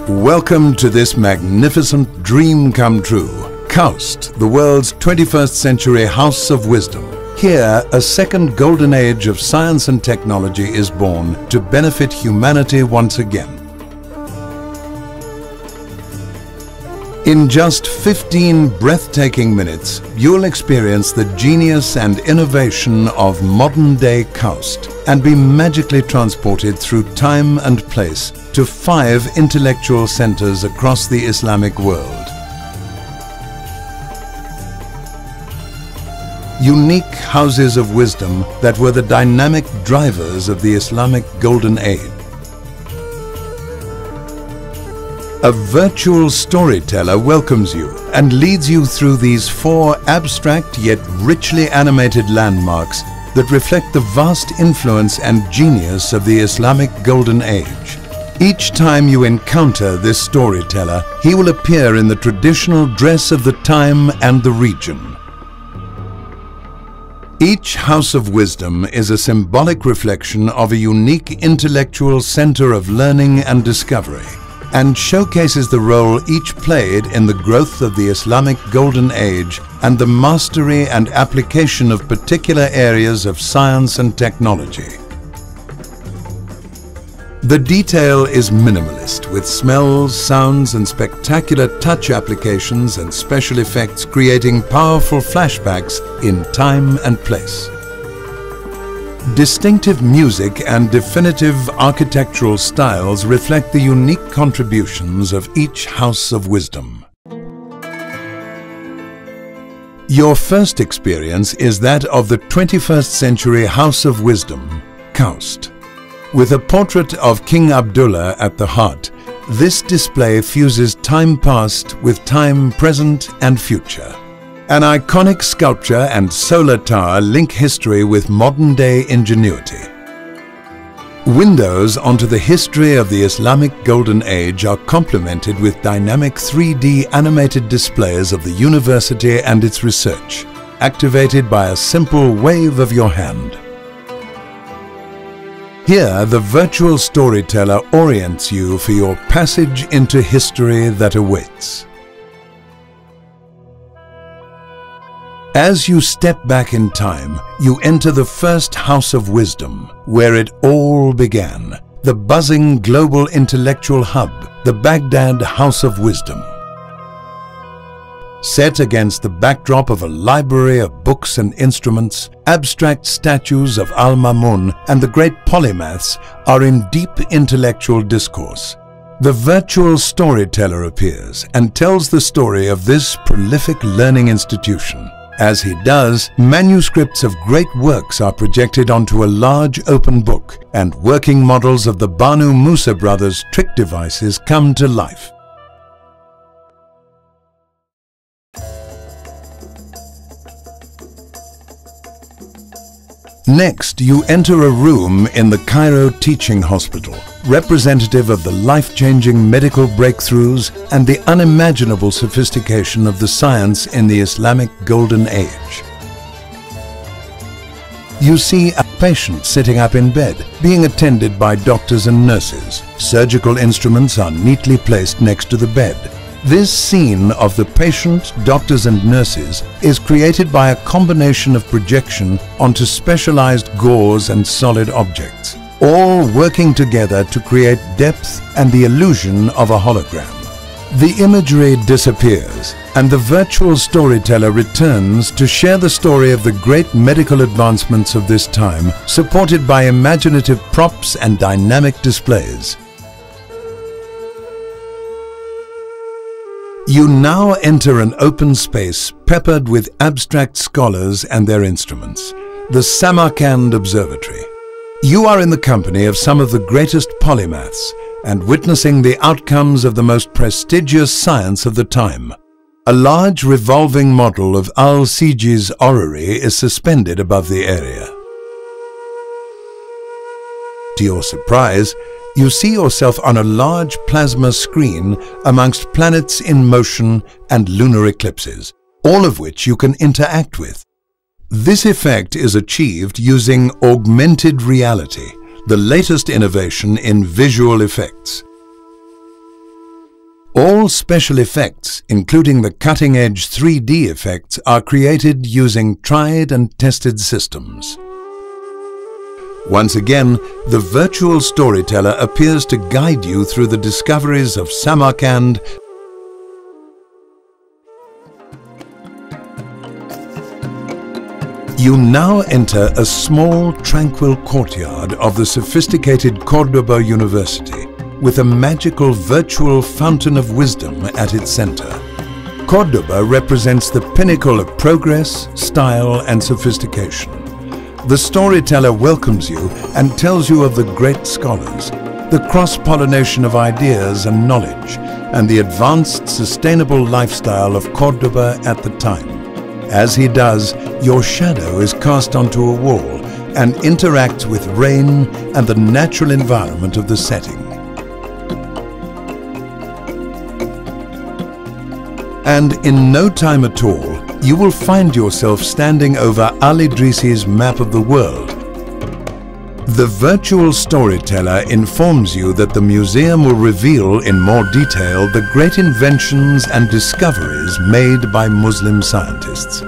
Welcome to this magnificent dream come true. KAUST, the world's 21st century house of wisdom. Here, a second golden age of science and technology is born to benefit humanity once again. In just 15 breathtaking minutes, you'll experience the genius and innovation of modern-day KAUST and be magically transported through time and place to 5 intellectual centers across the Islamic world. Unique houses of wisdom that were the dynamic drivers of the Islamic Golden Age. A virtual storyteller welcomes you and leads you through these 4 abstract yet richly animated landmarks that reflect the vast influence and genius of the Islamic Golden Age. Each time you encounter this storyteller, he will appear in the traditional dress of the time and the region. Each house of wisdom is a symbolic reflection of a unique intellectual center of learning and discovery, and showcases the role each played in the growth of the Islamic Golden Age and the mastery and application of particular areas of science and technology. The detail is minimalist, with smells, sounds and spectacular touch applications and special effects creating powerful flashbacks in time and place. Distinctive music and definitive architectural styles reflect the unique contributions of each house of wisdom. Your first experience is that of the 21st century house of wisdom, KAUST. With a portrait of King Abdullah at the heart, this display fuses time past with time present and future. An iconic sculpture and solar tower link history with modern-day ingenuity. Windows onto the history of the Islamic Golden Age are complemented with dynamic 3D animated displays of the university and its research, activated by a simple wave of your hand. Here, the virtual storyteller orients you for your passage into history that awaits. As you step back in time, you enter the first house of wisdom, where it all began, the buzzing global intellectual hub, the Baghdad House of Wisdom. Set against the backdrop of a library of books and instruments, abstract statues of Al-Mamun and the great polymaths are in deep intellectual discourse. The virtual storyteller appears and tells the story of this prolific learning institution. As he does, manuscripts of great works are projected onto a large open book, and working models of the Banu Musa brothers' trick devices come to life. Next, you enter a room in the Cairo Teaching Hospital, representative of the life-changing medical breakthroughs and the unimaginable sophistication of the science in the Islamic Golden Age. You see a patient sitting up in bed, being attended by doctors and nurses. Surgical instruments are neatly placed next to the bed. This scene of the patient, doctors and nurses is created by a combination of projection onto specialized gauze and solid objects, all working together to create depth and the illusion of a hologram. The imagery disappears, and the virtual storyteller returns to share the story of the great medical advancements of this time, supported by imaginative props and dynamic displays. You now enter an open space peppered with abstract scholars and their instruments, the Samarkand Observatory. You are in the company of some of the greatest polymaths and witnessing the outcomes of the most prestigious science of the time. A large revolving model of Al-Siji's orrery is suspended above the area. To your surprise, you see yourself on a large plasma screen amongst planets in motion and lunar eclipses, all of which you can interact with. This effect is achieved using augmented reality, the latest innovation in visual effects. All special effects, including the cutting-edge 3D effects, are created using tried and tested systems. Once again, the virtual storyteller appears to guide you through the discoveries of Samarkand. You now enter a small, tranquil courtyard of the sophisticated Cordoba University, with a magical virtual fountain of wisdom at its center. Cordoba represents the pinnacle of progress, style, and sophistication. The storyteller welcomes you and tells you of the great scholars, the cross-pollination of ideas and knowledge, and the advanced, sustainable lifestyle of Cordoba at the time. As he does, your shadow is cast onto a wall and interacts with rain and the natural environment of the setting. And in no time at all, you will find yourself standing over Al-Idrisi's map of the world. The virtual storyteller informs you that the museum will reveal in more detail the great inventions and discoveries made by Muslim scientists.